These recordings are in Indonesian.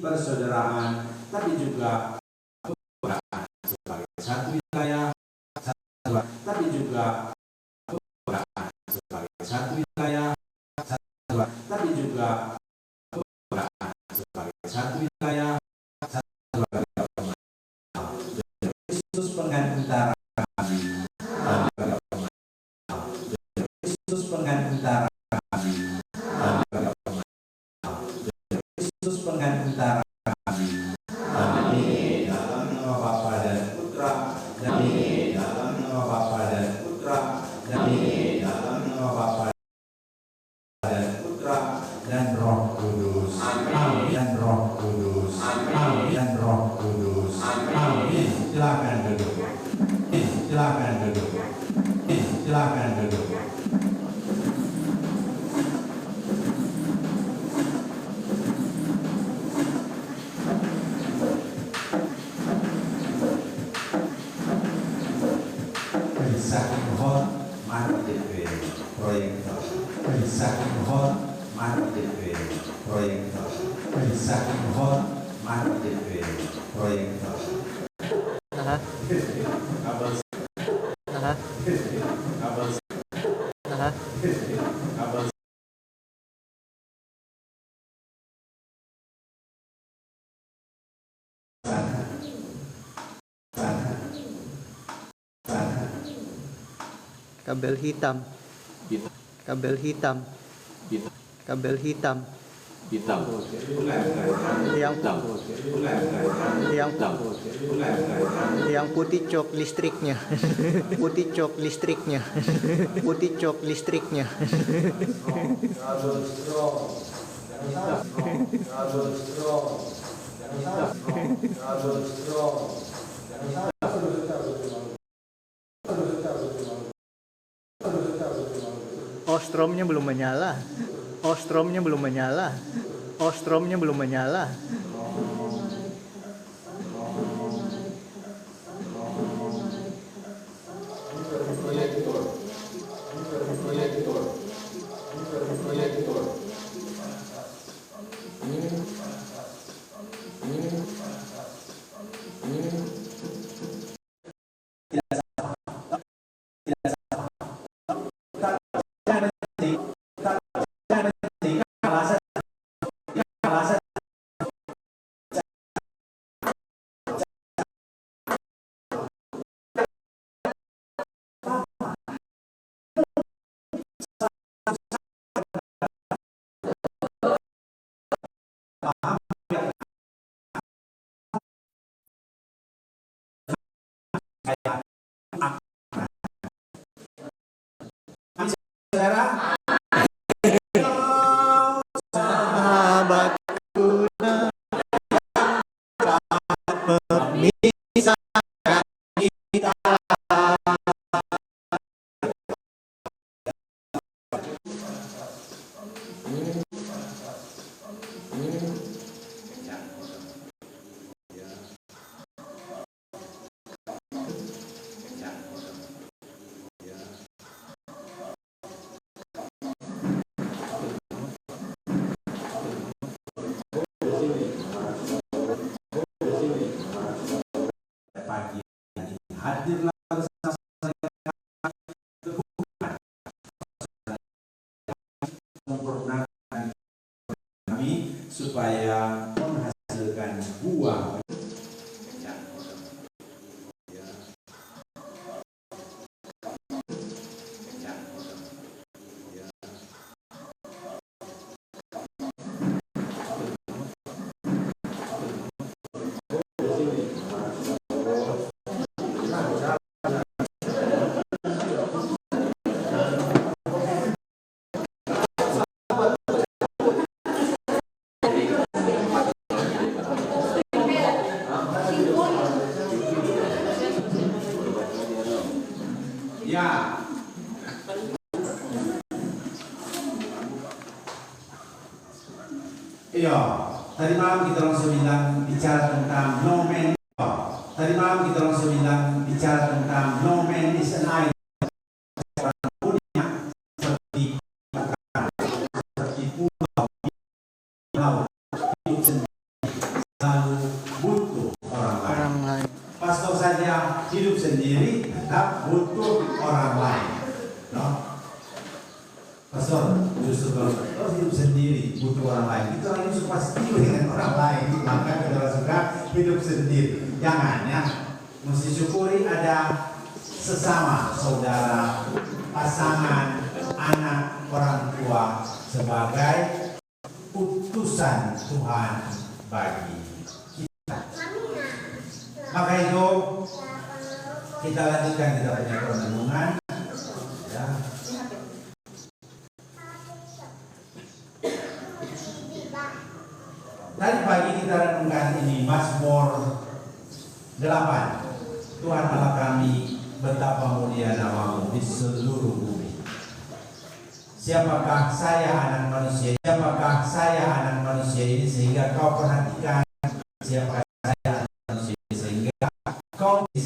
persaudaraan, tapi juga sebagai satu wilayah, tapi juga sebagai satu wilayah, tapi juga sebagai satu wilayah, khusus pengantara kami, khusus pengantara kami, khusus pengantara kami, dalam nama Bapa dan Putra, dan dalam nama Bapa dan Putra, dan dalam nama Bapa dan Putra dan Roh Kudus. Amin. Dan Roh Kudus. Amin. Dan Roh Kudus. Amin. Silakan duduk. Silakan duduk. Silakan duduk. Sakit mohon mati DP proyektor. Sakit mohon mati DP proyektor. Sakit mohon mati DP proyektor. Kabel. Kabel. Kabel. Kabel hitam. Kabel hitam. Kabel hitam. Hitam. Yang putih cok listriknya. Putih cok listriknya. Putih cok listriknya. Ostromnya belum menyala. Ostromnya belum menyala. Ostromnya belum menyala. Saudara, Sahabatku memisahkan kita. pagi ini hadirlah bersama saya sempurnakan kami supaya menghasilkan buah. Ya. Iya, tadi malam kita langsung bilang bicara tentang no man. Tadi malam kita langsung bilang bicara tentang no man is an idol. Seperti pulau, hidup sendiri, selalu butuh orang lain. Pastor saja hidup sendiri, tetap butuh orang lain. No? Pastor justru kalau hidup sendiri butuh orang lain, itu orang itu pasti dengan orang lain, maka kita suka hidup sendiri. Jangan ya, mesti syukuri ada sesama saudara, pasangan, anak, orang tua sebagai utusan Tuhan bagi kita. Maka itu kita lanjutkan kita punya renungan. Ya. Tadi pagi kita renungkan ini Mazmur 8. Tuhan Allah kami, betapa mulia namamu di seluruh bumi. Siapakah saya anak manusia? Siapakah saya anak manusia ini sehingga kau perhatikan? Siapa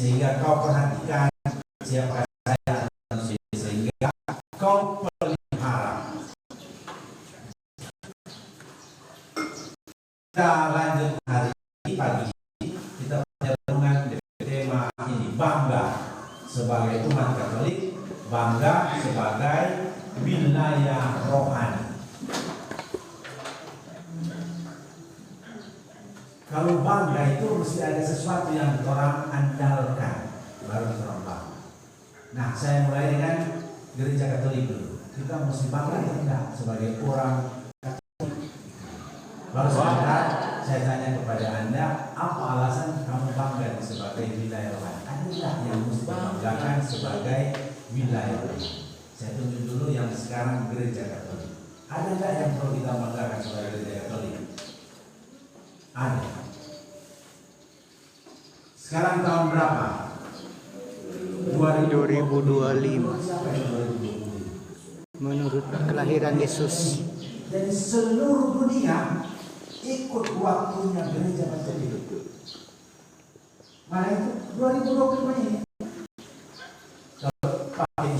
sehingga kau perhatikan siapa saya bangga sebagai umat Katolik, bangga sebagai wilayah rohani. Kalau bangga itu mesti ada sesuatu yang orang andalkan, baru orang bangga. Nah, saya mulai dengan gereja Katolik dulu. Kita mesti bangga atau tidak sebagai orang Katolik? Baru saya tanya kepada Anda, apa alasan kamu bangga sebagai wilayah rohani? Ada tidak yang mesti dibanggakan sebagai wilayah rohani? Saya tunjuk dulu yang sekarang gereja Katolik. Ada tidak yang perlu kita banggakan sebagai gereja Katolik? Ada. Sekarang tahun berapa? 2025. Siapa yang 2025? Menurut kelahiran Yesus. Jadi seluruh dunia ikut waktunya gereja Katolik. Mana itu 2025 ini? Kalau pakai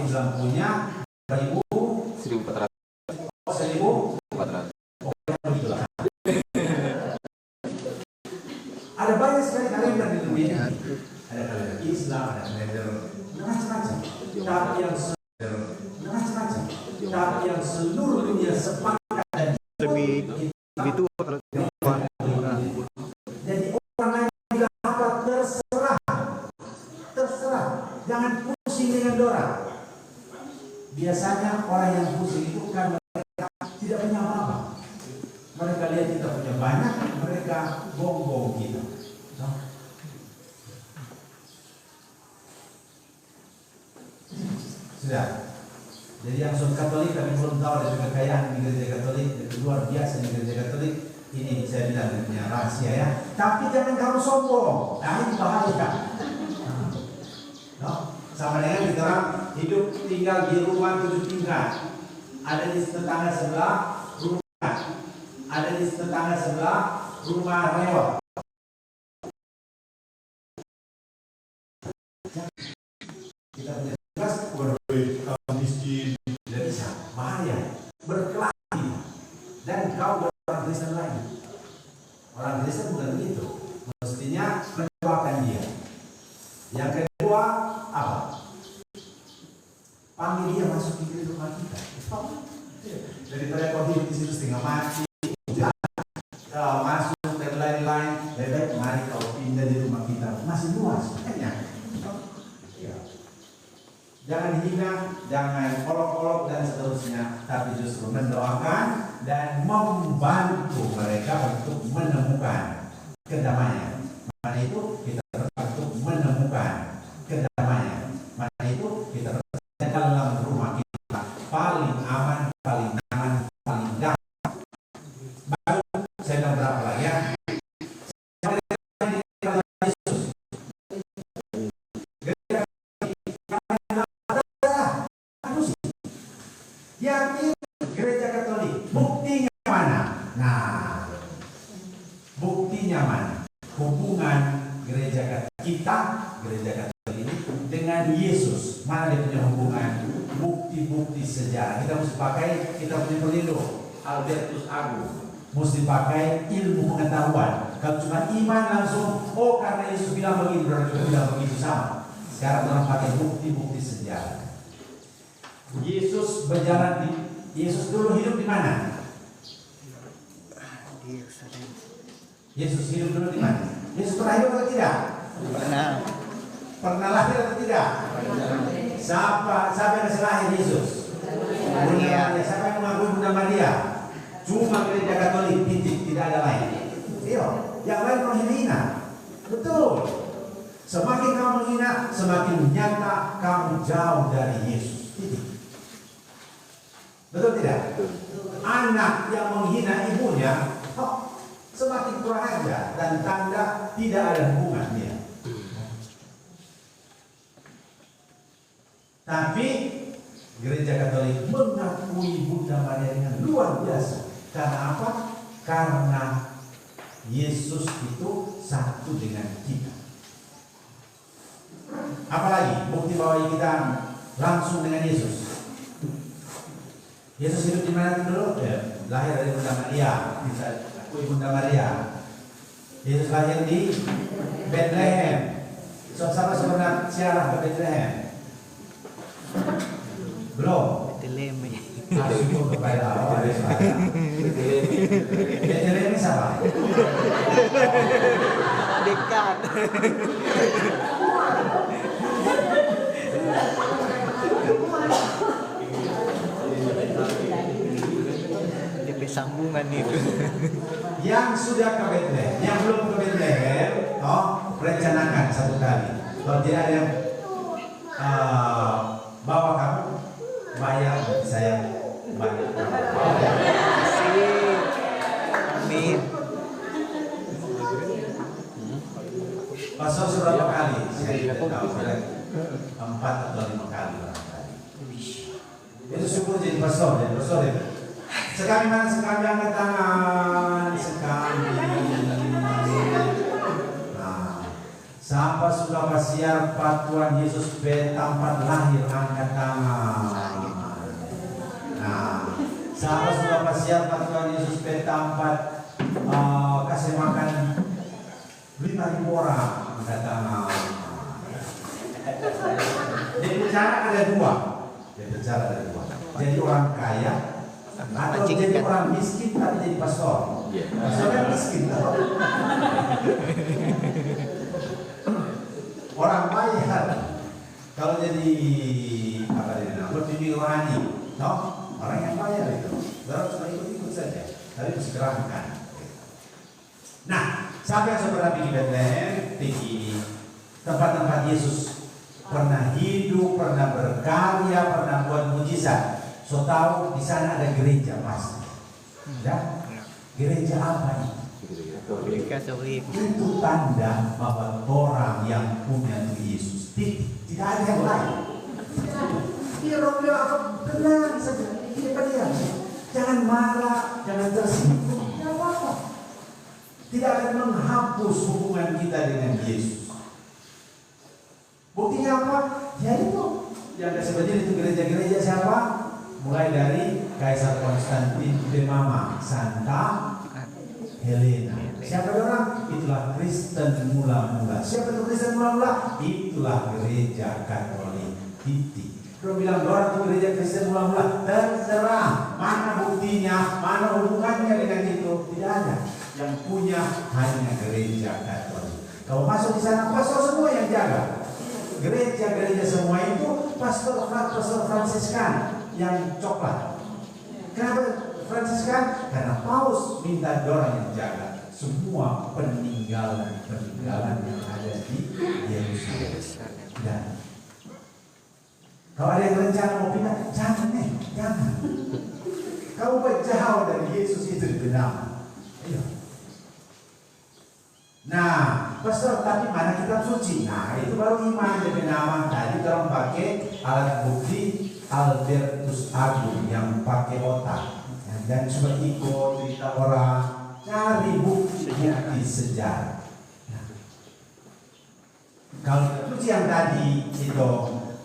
Islam punya 1400. Ada banyak sekali kalender di dunia. Ada kalender Islam, ada kalender macam-macam. Tapi yang seluruh dunia sepakat dan Lebih tua kalau jadi orang lain bilang apa terserah, jangan pusing dengan dorang. Biasanya orang yang pusing itu kan mereka tidak punya apa-apa. Mereka lihat kita punya banyak, mereka gong-gong kita. No? Sudah. Jadi yang sudah Katolik kami belum tahu ada kekayaan di gereja Katolik, luar biasa di gereja Katolik. Ini saya bilang punya rahasia ya. Tapi jangan kamu sombong. Nah ini bahaya. No? Sama dengan kita orang hidup tinggal di rumah 7 tingkat. Ada di tetangga sebelah rumah, ada di tetangga sebelah rumah rewel. Kita punya tugas miskin, tidak bisa, bahaya, berkelahi, dan kau orang Kristen lain. Orang Kristen bukan begitu, mestinya mendoakan dia. Yang kedua apa? Panggil dia masuk di rumah kita. Daripada kau hidup di situ setengah mati, masuk dan lain-lain, lebih baik mari kau pindah di rumah kita. Masih luas, banyak. Jangan hina, jangan olok-olok dan seterusnya, tapi justru mendoakan dan membantu mereka untuk menemukan kedamaian. Mana itu kita untuk menemukan kedamaian. Mana itu kita dalam rumah kita paling aman, paling nyaman, paling damai. Baru saya tahu berapa lagi ya. Yakin gereja Katolik, buktinya mana? Nah, buktinya mana? Hubungan gereja Katolik kita, gereja Katolik ini dengan Yesus. Mana dia punya hubungan? Bukti-bukti sejarah. Kita mesti pakai, kita punya pelindung Albertus Agung. Mesti pakai ilmu pengetahuan. Kalau cuma iman langsung, oh karena Yesus bilang begini, berarti bilang begitu sama. Sekarang orang pakai bukti-bukti sejarah. Yesus berjalan Yesus dulu hidup di mana? Yesus hidup dulu di mana? Yesus pernah hidup atau tidak? Pernah. Pernah lahir atau tidak? Siapa yang kasih lahir Yesus? Maria. Siapa yang mengakui Bunda Maria? Cuma gereja Katolik, titik, tidak ada lain. Iya, yang lain menghina. Betul. Semakin kamu menghina, semakin nyata kamu jauh dari Yesus. Titik. Betul tidak? Anak yang menghina ibunya, semakin kurang ajar dan tanda tidak ada hubungan dia. Tapi gereja Katolik mengakui Bunda Maria dengan luar biasa. Karena apa? Karena Yesus itu satu dengan kita. Apalagi bukti bahwa kita langsung dengan Yesus. Yesus hidup di mana dulu? Ya, lahir dari Bunda Maria. Bisa akui Bunda Maria. Yesus lahir di Bethlehem. Sama sebenarnya siarah ke Bethlehem. Belum. Bethlehem. Syukur kepada Allah. Bethlehem siapa? Dekat. DP sambungan itu. Yang sudah ke Bethlehem, yang belum ke Bethlehem, rencanakan satu kali. Kalau tidak ada yang bawa kamu, bayar saya bayar. Amin. Pastor seberapa kali? Saya tidak tahu. 4 atau 5 kali barangkali. Itu syukur jadi pastor ya. Sekali mana sekali angkat tangan, sekali. Nah, sampai sudah pasiar Tuhan Yesus tempat lahir angkat tangan. Nah, sampai sudah pasiar Tuhan Yesus tempat kasih makan 5.000 orang angkat tangan. Jadi bicara ada dua. Jadi orang kaya atau jadi orang miskin tapi jadi pastor. Pastor kan miskin. Orang bayar kalau jadi apa dia namanya pembimbing rohani, orang yang bayar itu. Baru cuma ikut saja, tapi disegerahkan. Nah, sampai yang sebenarnya pergi Bethlehem, pergi tempat-tempat Yesus pernah hidup, pernah berkarya, pernah buat mujizat. So tahu di sana ada gereja pasti. Ya? Gereja apa ini? Itu tanda bahwa orang yang punya Yesus. Tidak ada yang lain. Dia orang bilang tenang saja. Dia. Jangan marah, jangan tersinggung, tidak apa-apa. Tidak akan menghapus hubungan kita dengan Yesus. Buktinya apa? Ya itu yang sebenarnya itu gereja-gereja siapa? Mulai dari Kaisar Konstantin de Mama, Santa Helena. Siapa orang? Itulah Kristen mula-mula. Siapa itu Kristen mula-mula? Itulah gereja Katolik. Titik. Kalau bilang orang itu gereja Kristen mula-mula, terserah mana buktinya, mana hubungannya dengan itu, tidak ada. Yang punya hanya gereja Katolik. Kalau masuk di sana, pastor semua yang jaga. Gereja-gereja semua itu pastor Fransiskan yang coklat. Kenapa Fransiskan? Karena Paus minta orang yang jaga semua peninggalan yang ada di Yerusalem. Dan kalau ada yang rencana mau pindah, jangan. Kamu berjauh dari Yesus itu benar. Ayo. Nah, pastor, tapi mana kitab suci? Nah, itu baru iman dari nama. Tadi orang pakai alat bukti Albertus Agung yang pakai otak. Dan cuma ikut cerita orang, cari bukti sejarah. Nah, kalau kitab suci yang tadi itu,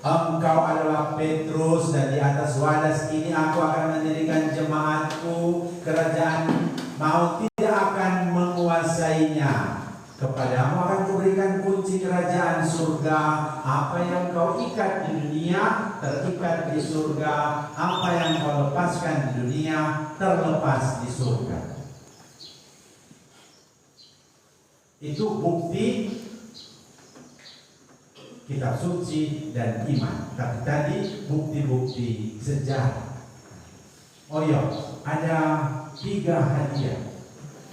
engkau adalah Petrus dan di atas wadas ini aku akan mendirikan jemaatku, kerajaan maut tidak akan menguasainya. Kepadamu akan kuberikan kunci kerajaan surga. Apa yang kau ikat di dunia terikat di surga. Apa yang kau lepaskan di dunia terlepas di surga. Itu bukti kitab suci dan iman. Tapi tadi bukti-bukti sejarah. Oh iya, ada 3 hadiah.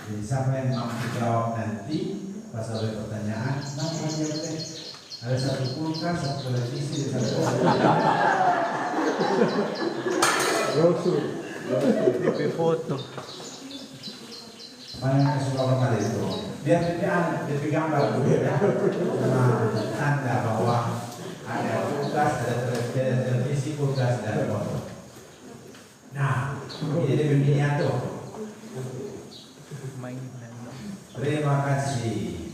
Jadi siapa yang mampu jawab nanti pas ada pertanyaan, nama hadiah teh? Ada 1 kulkas, 1 televisi, 1 DP foto. Mana yang suka bakal itu? Biar DP gambar dulu ya. Nah, tanda bahwa ada kulkas, ada televisi, kulkas, dan foto. Nah, ini DP miniatur. Terima kasih.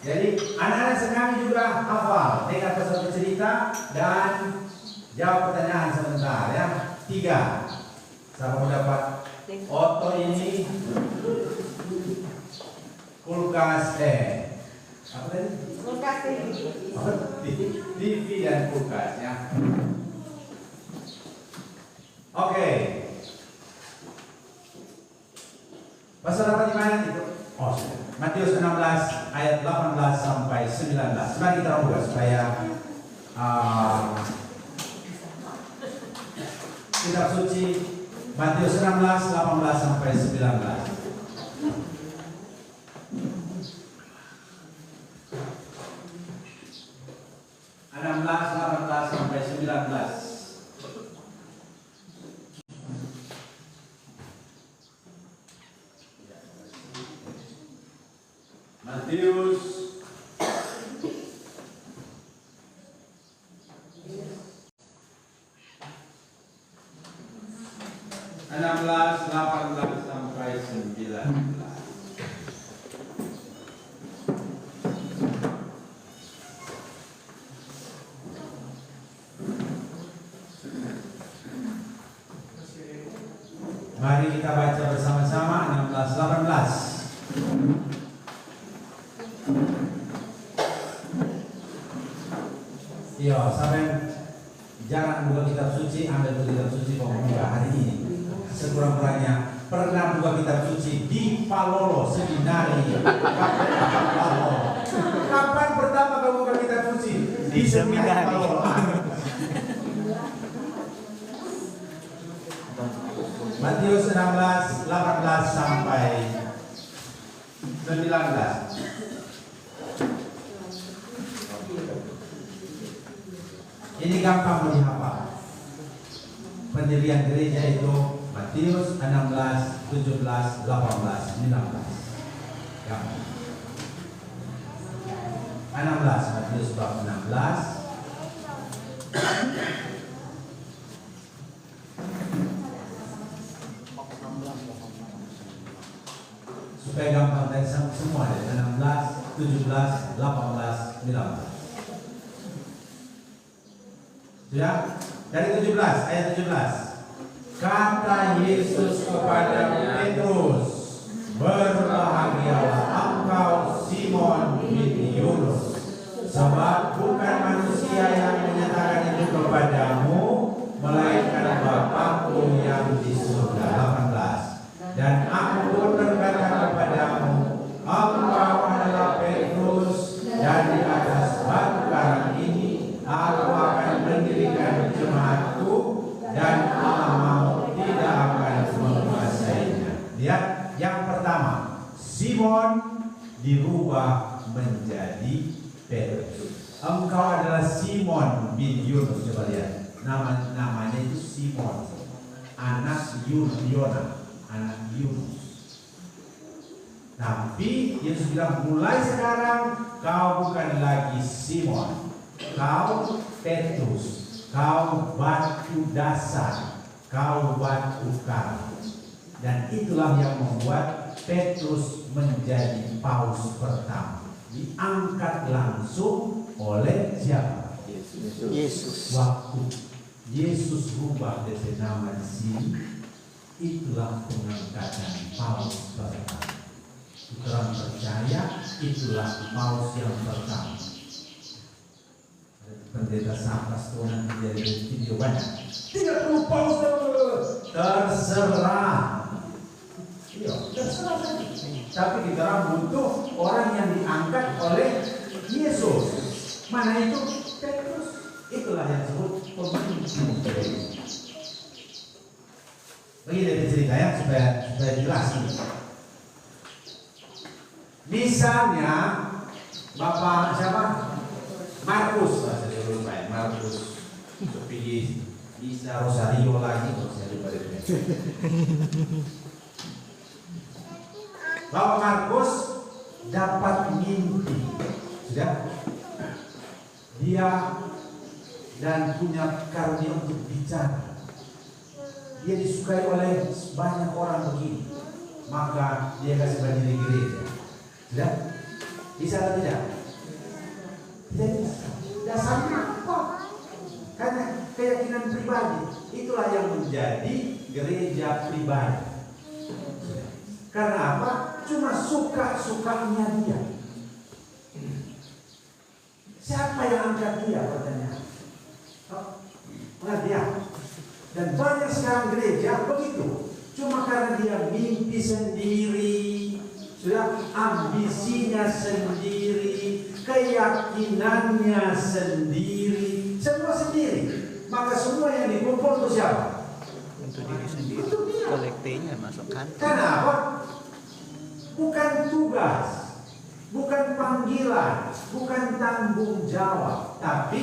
Jadi anak-anak sekali juga hafal, dengar pasal cerita dan jawab pertanyaan sebentar ya. 3. Siapa mau dapat Otto ini kulkas Apa tadi? Kulkas TV. Apa? TV dan kulkas ya. Oke. Pasal apa di mana itu? Oh, sudah. Matius 16 ayat 18 sampai 19. Mari kita buka supaya kitab suci Matius 16 18 sampai 19. Sampai 19. Matius 16 18 sampai 19. Mari kita baca bersama-sama 16 18. Iya, sampai jangan buka kitab suci, ambil kitab suci pembuka hari ini. Sekurang-kurangnya pernah buka kitab suci di Palolo Seminari. Kapan pertama kamu buka kitab suci? Di Seminari Palolo. Matius 16 18 sampai 19. Ini gampang dihafal. Pendirian gereja itu Matius 16, 17, 18, 19. Gampang. 16 Matius bab 16. Supaya gampang dan semua dari 16, 17, 18, 19. Sudah? Dari 17, ayat 17. Kata Yesus kepada Petrus, berbahagialah engkau Simon bin Yunus, sebab bukan manusia yang menyatakan itu kepadamu, melainkan Bapakku yang di surga. 18. Dan aku pun berkata kepadamu, engkau adalah Petrus, dan di atas batu karang ini aku akan mendirikan jemaatku, dan Allah tidak akan menguasainya. Lihat, yang pertama, Simon dirubah menjadi Petrus. Engkau adalah Simon bin Yunus. Coba lihat, namanya itu Simon, anak Yona, anak Yunus. Tapi Yesus bilang, mulai sekarang kau bukan lagi Simon, kau Petrus, kau batu dasar, kau batu karang. Dan itulah yang membuat Petrus menjadi paus pertama. Diangkat langsung oleh siapa? Yesus. Waktu Yesus rubah dari nama di sini, itulah pengangkatan paus pertama. Orang percaya itulah paus yang pertama. Pendeta Sapas tuh nanti jadi video banyak. Tidak perlu paus, terserah. Iya, terserah saja. Tapi kita butuh orang yang diangkat oleh Yesus. Mana itu? Petrus. Itulah yang disebut pemimpin. Begini cerita ya, supaya jelas ini. Misalnya Bapak siapa? Markus, saya lupa ya, Markus. Pergi bisa Rosario lagi, saya lupa deh. Bapak Markus dapat mimpi, sudah? Dia dan punya karunia untuk bicara. Dia disukai oleh banyak orang begini, maka dia kasih berdiri gereja. Sudah? Bisa atau tidak? Tidak bisa. Dasarnya apa? Karena keyakinan pribadi. Itulah yang menjadi gereja pribadi. Karena apa? Cuma suka-sukanya dia. Siapa yang angkat dia? Pertanyaan. Mengerti ya? Dan banyak sekarang gereja begitu. Cuma karena dia mimpi sendiri, sudah ambisinya sendiri, keyakinannya sendiri, semua sendiri. Maka semua yang dikumpul itu siapa? Untuk diri sendiri. Kolektenya masuk kantor. Kenapa? Bukan tugas, bukan panggilan, bukan tanggung jawab, tapi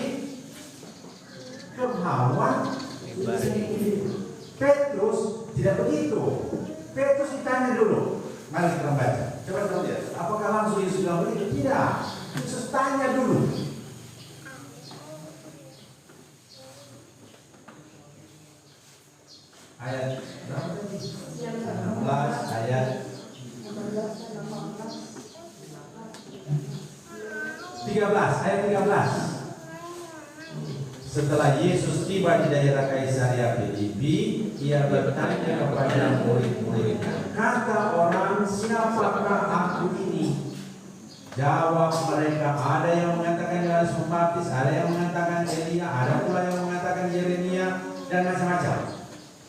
kemauan sendiri. Petrus tidak begitu. Petrus ditanya dulu. Mari kita baca. Coba kita lihat. Apakah langsung Yesus bilang begitu? Tidak. Yesus tanya dulu. Ayat berapa tadi? 16 ayat 13, ayat 13. Setelah Yesus tiba di daerah Kaisaria Filipi, ia bertanya kepada murid-muridnya, kata orang, siapakah aku ini? Jawab mereka, ada yang mengatakan Yohanes Pembaptis, ada yang mengatakan Elia, ada pula yang mengatakan Yeremia, dan macam-macam.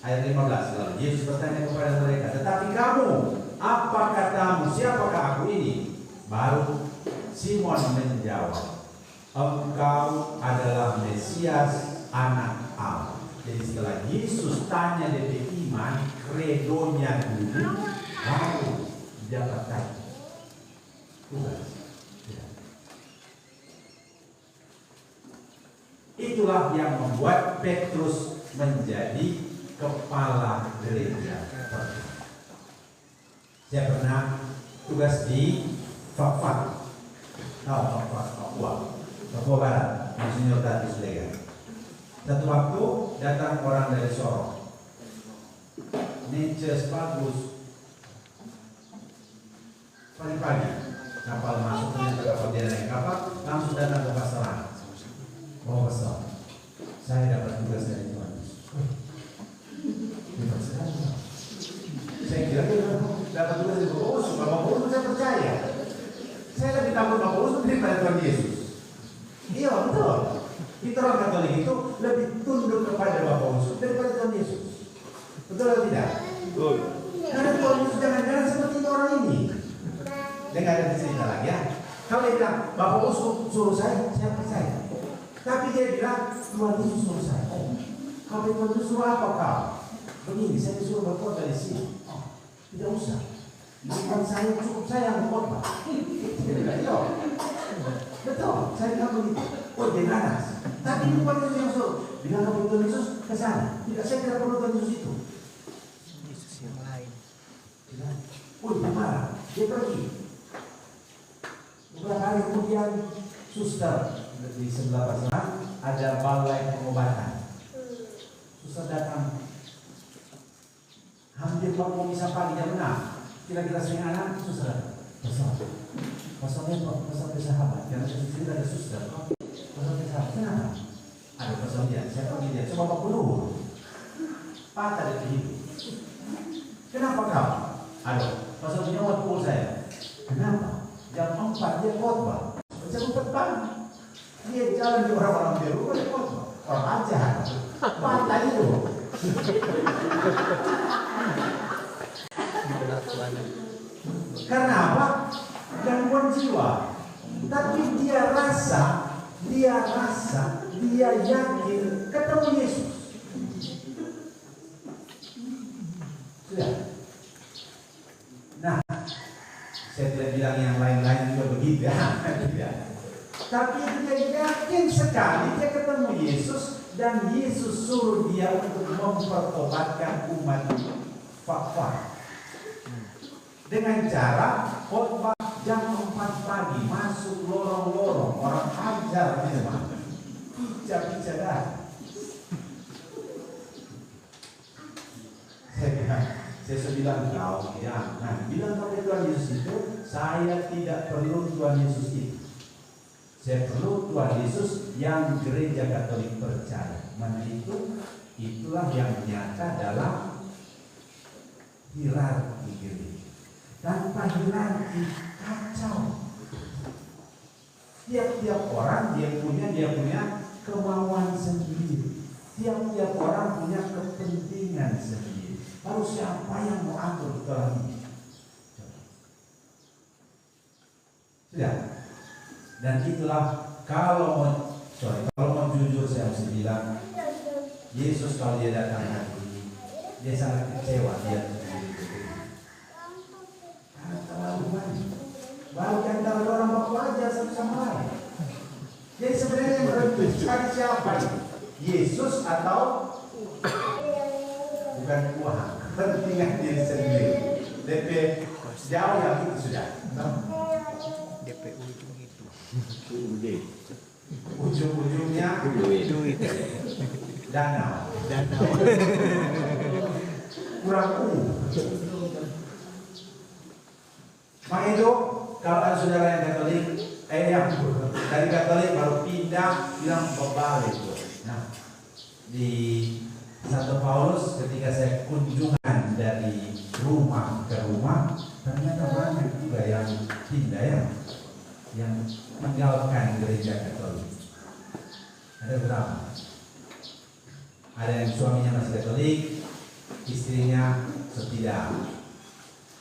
Ayat 15, lalu Yesus bertanya kepada mereka, tetapi kamu, apa katamu, siapakah aku ini? Baru Simon menjawab, engkau adalah Mesias, anak Allah. Jadi setelah Yesus tanya dari iman, kredonya dulu, baru dia bertanya. Itulah yang membuat Petrus menjadi kepala gereja. Saya pernah tugas di Fakfak, tahu Fakfak, Papua Barat, Monsinyur Tati Sulega. Satu waktu datang orang dari Sorong, Neces bagus, pagi-pagi kapal masuk, ternyata kapal dia naik kapal, langsung datang ke pasaran. Oh pastor, saya dapat tugas dari Tuhan. Saya kira dapat tugas dari Paulus, Bapak Paulus saya percaya. Saya lebih takut Bapak Paulus daripada Tuhan Yesus. Iya betul. Kita orang Katolik itu lebih tunduk kepada Bapak Paulus daripada Tuhan Yesus. Betul atau tidak? Betul. Karena Tuhan Yesus jangan-jangan seperti orang ini. Dengar ada cerita lagi ya. Kalau dia bilang Bapak Paulus suruh saya percaya. Tapi dia bilang Tuhan Yesus suruh saya. Kalau Tuhan Yesus suruh apa kau? Begini, saya disuruh berkhotbah dari sini. Oh, tidak usah. Bukan saya, cukup saya yang berkhotbah. Betul, saya bilang begitu. Oh, dia ganas. Tapi ini bukan Yesus yang suruh. Bilang kalau Tuhan Yesus ke sana. Tidak, saya tidak perlu Tuhan Yesus itu. Yesus yang lain. Oh, dia marah. Dia pergi. Beberapa hari kemudian, suster di sebelah pasaran ada balai pengobatan. Suster datang, hampir mau bisa pagi jam 6. Kira-kira setengah 6, suster datang. Pasalnya sahabat, karena kita ada suster. Pasalnya sahabat, kenapa? Ada pasalnya, saya pergi dia, coba bapak peluru. Patah dari hidup. Kenapa kau? Ada, pasalnya waktu saya. Kenapa? Jam 4 dia khotbah. Jam 4 pagi. Dia jalan di orang-orang di rumah, dia khotbah. Orang aja, patah itu. Karena apa? Gangguan jiwa. Tapi dia yakin ketemu Yesus. Sudah. Nah, saya tidak bilang yang lain-lain juga begitu ya. Tapi dia yakin sekali dia ketemu Yesus dan Yesus suruh dia untuk mempertobatkan umat Fakfak. Dengan cara khotbah jam 4 pagi masuk lorong-lorong, orang ajar memang bicara. Saya bilang kau ya, nah bilang kepada Tuhan Yesus itu, saya tidak perlu Tuhan Yesus itu. Saya perlu Tuhan Yesus yang gereja Katolik percaya. Mana itulah yang nyata dalam hierarki gereja. Tanpa hierarki kacau. Tiap-tiap orang dia punya kemauan sendiri. Tiap-tiap orang punya kepentingan sendiri. Lalu siapa yang mau atur dalam ini? Sudah. Dan itulah kalau mau jujur saya mesti bilang, Yesus kalau dia datang hari ini, dia sangat kecewa dia sendiri. Karena terlalu banyak. Baru antara orang baku aja satu sama lain. Jadi sebenarnya yang menentukan siapa? Yesus atau bukan Tuhan? Kepentingan diri sendiri. DP jauh yang itu sudah. DP ujung itu. Ujung-ujungnya Duit. danau. Kurang Maka itu kalau ada saudara yang Katolik, yang dari Katolik baru pindah bilang kebalik itu. Nah, di Santo Paulus ketika saya kunjungan dari rumah ke rumah, ternyata banyak juga yang pindah yang meninggalkan gereja Katolik. Ada berapa? Ada yang suaminya masih Katolik, istrinya tidak.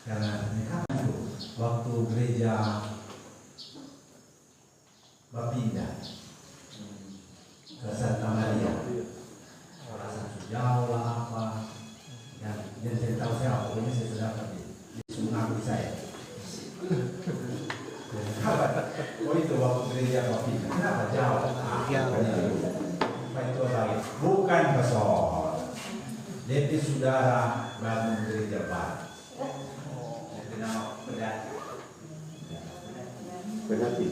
Karena mereka waktu gereja berpindah ke Santa Maria, orang jauh lah apa, dan saya tahu saya pokoknya saya sudah pergi, dia mengakui saya. Oh itu waktu gereja berpindah, kenapa jauh? Itu lagi, bukan besar. Jadi saudara bangun gereja baru. Berarti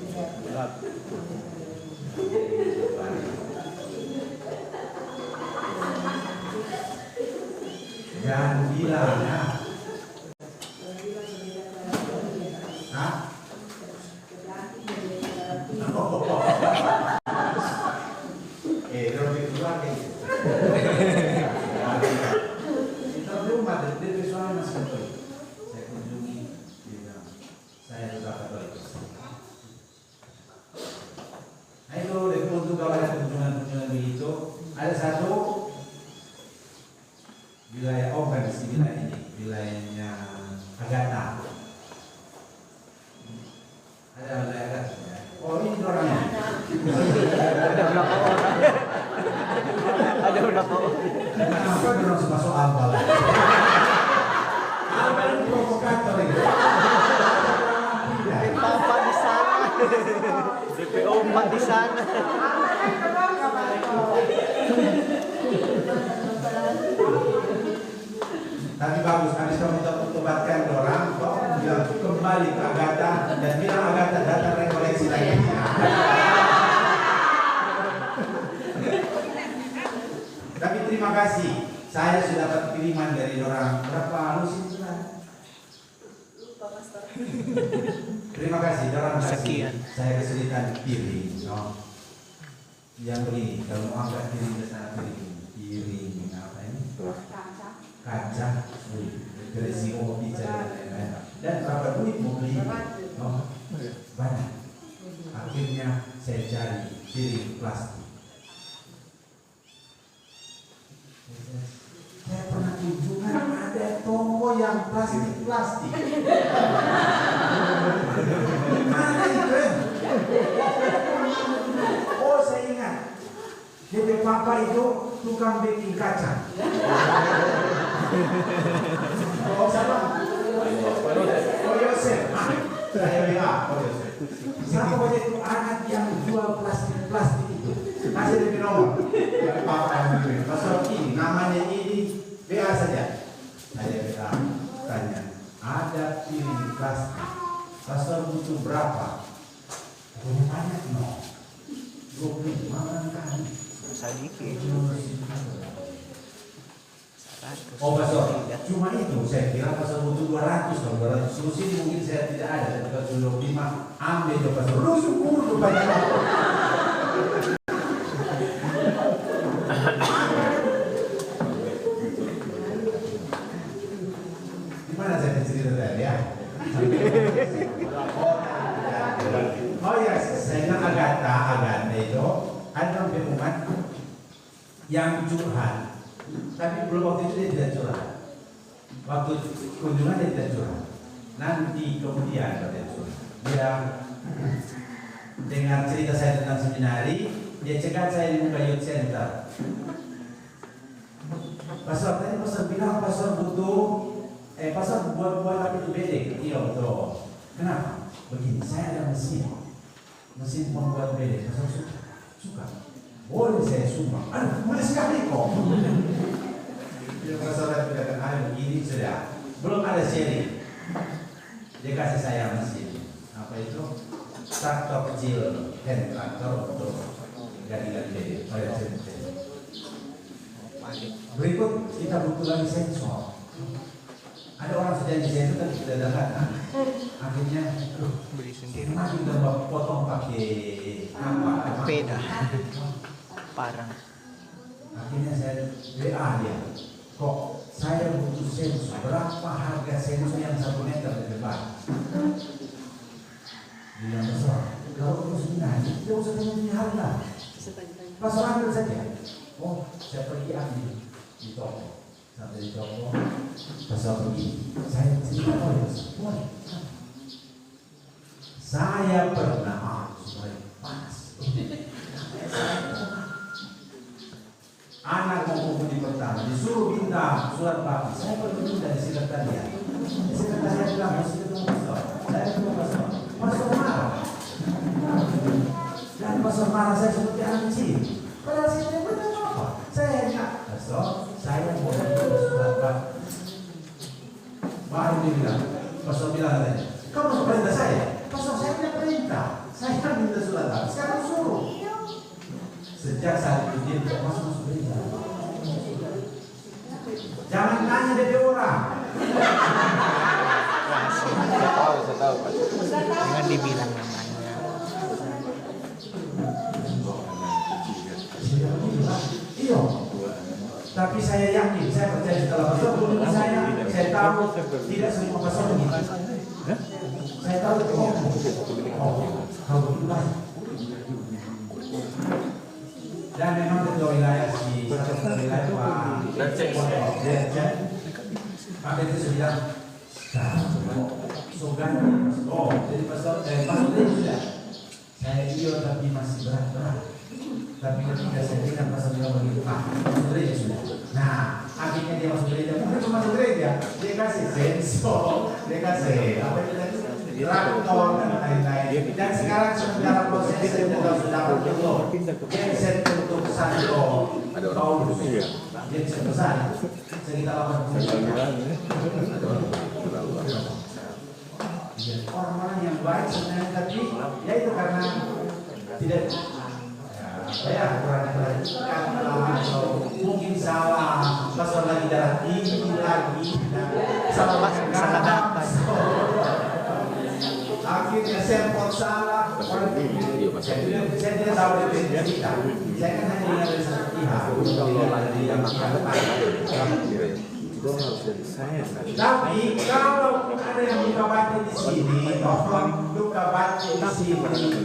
jangan bilang ya. Hah? Kalau di luar kayak gitu. Kita belum ada dari suami masih Katolik. Saya kunjungi, saya juga Katolik. Nah itu untuk kalau ada kunjungan begitu, ada satu wilayah bukan di wilayah ini, wilayahnya Agatha. Ada wilayah Agatha. Oh ini orangnya. Ada berapa orang? Kenapa dia harus masuk Alba lagi? Alba ini provokator ini. Papa di sana. DPO 4 di sana. Tapi bagus, kami sudah minta tobatkan orang, bilang kembali ke Agatha dan bilang Agatha datang rekoleksi lagi. Tapi terima kasih, saya sudah dapat kiriman dari orang berapa lusin sudah. Terima kasih, orang kasih. Saya kesulitan piring, no? Yang begini, kalau mau angkat piring ke sana piring apa ini? Kaca, berisi kopi dan lain-lain. Dan berapa duit mau beli? No? Banyak. Akhirnya saya cari piring plastik. Saya pernah kunjungan ada toko yang plastik. Mana itu? Oh saya ingat, DP papa itu tukang bikin kaca. Oh salah. Oh Yosef. Saya bilang, oh Yosef. Siapa waktu itu anak yang jual plastik itu? Kasih DP nomor. DP papa itu. Pasal ini, namanya ini BA saja. Saya bilang, tanya, ada piring plastik. Pasal butuh berapa? Punya banyak no. 25 kali. Sadiki. Oh pasal, cuma itu saya kira pasal butuh 200 kalau 200 solusi mungkin saya tidak ada. Tapi kalau 25 ambil ke pasal. Lu syukur lu banyak. Gimana saya cerita tadi ya? Oh ya, saya ingat pengumuman yang curhat, tapi belum waktu itu dia tidak curhat. Waktu kunjungan dia tidak curhat. Nanti kemudian dia curhat. Dia dengar cerita saya tentang seminari, dia cegat saya di muka youth center. Pastor tadi pastor bilang pastor butuh pastor buat tapi itu bedek. Iya betul. Kenapa? Begini, saya ada mesin membuat bedek. Pastor suka. Boleh saya sumbang. Aduh, boleh sekali kok. Dia pastor bilang ada begini sudah. Belum ada seri. Dia kasih saya mesin. Apa itu? Traktor kecil, hand traktor untuk ganti-ganti bedek. Berikut kita butuh lagi sensor. Ada orang sudah di sensor tapi tidak datang. Akhirnya Beli sendiri. makin tambah potong pakai apa? Peda. Parang. Akhirnya saya WA dia. Kok saya butuh sensor? Berapa harga sensor yang 1 meter ke depan? Bilang besar. Kalau itu sebenarnya tidak usah dengan harga. Pasal ambil saja. Oh, saya pergi ambil di toko. Sampai di toko, pasal pergi. Saya cerita boleh. Saya pernah supaya panas. Anak mau kumpul di pertama, disuruh minta surat bakti. Saya pergi minta di sekretariat. Sekretariat bilang masih ketemu pastor. Saya ketemu pastor. Pastor marah. Dan pastor marah saya seperti anak kecil. Padahal saya tidak pernah apa. Saya ingat, pastor, saya mau minta surat bakti. Baru dia bilang, pastor bilang katanya, kamu mau perintah saya? Pastor saya tidak perintah. Saya minta surat bakti. Sekarang suruh. Sejak saat itu dia tidak masuk gereja. Jangan tanya dari orang. Saya tahu Pak. Jangan dibilang namanya. Iya. Tapi saya yakin, saya percaya setelah pastor dulu saya tahu tidak semua pastor begitu. Saya tahu itu kalau begitu. Dan memang ketua wilayah di satu wilayah Pak itu sudah jadi pastor itu sudah saya tapi masih berat. Tapi ketika saya bilang pastor bilang begitu, masuk gereja sudah. Nah, akhirnya dia masuk gereja, bukan cuma masuk gereja, dia kasih sensor, dia kasih apa itu tadi? Traktor dan lain-lain. Dan sekarang dalam proses saya sudah bertelur. Dia bisa untuk satu Paulus. Dia bisa pesan sekitar 80 orang-orang yang baik sebenarnya, tapi ya itu karena tidak kurang perhatikan atau mungkin salah pasal lagi darah tinggi lagi salah dapat. Akhirnya sempot salah. Saya tidak tahu dia cerita. Saya kan hanya ingat dari satu pihak. Dari yang tapi kalau ada yang luka batin di sini, luka batin di sini, itu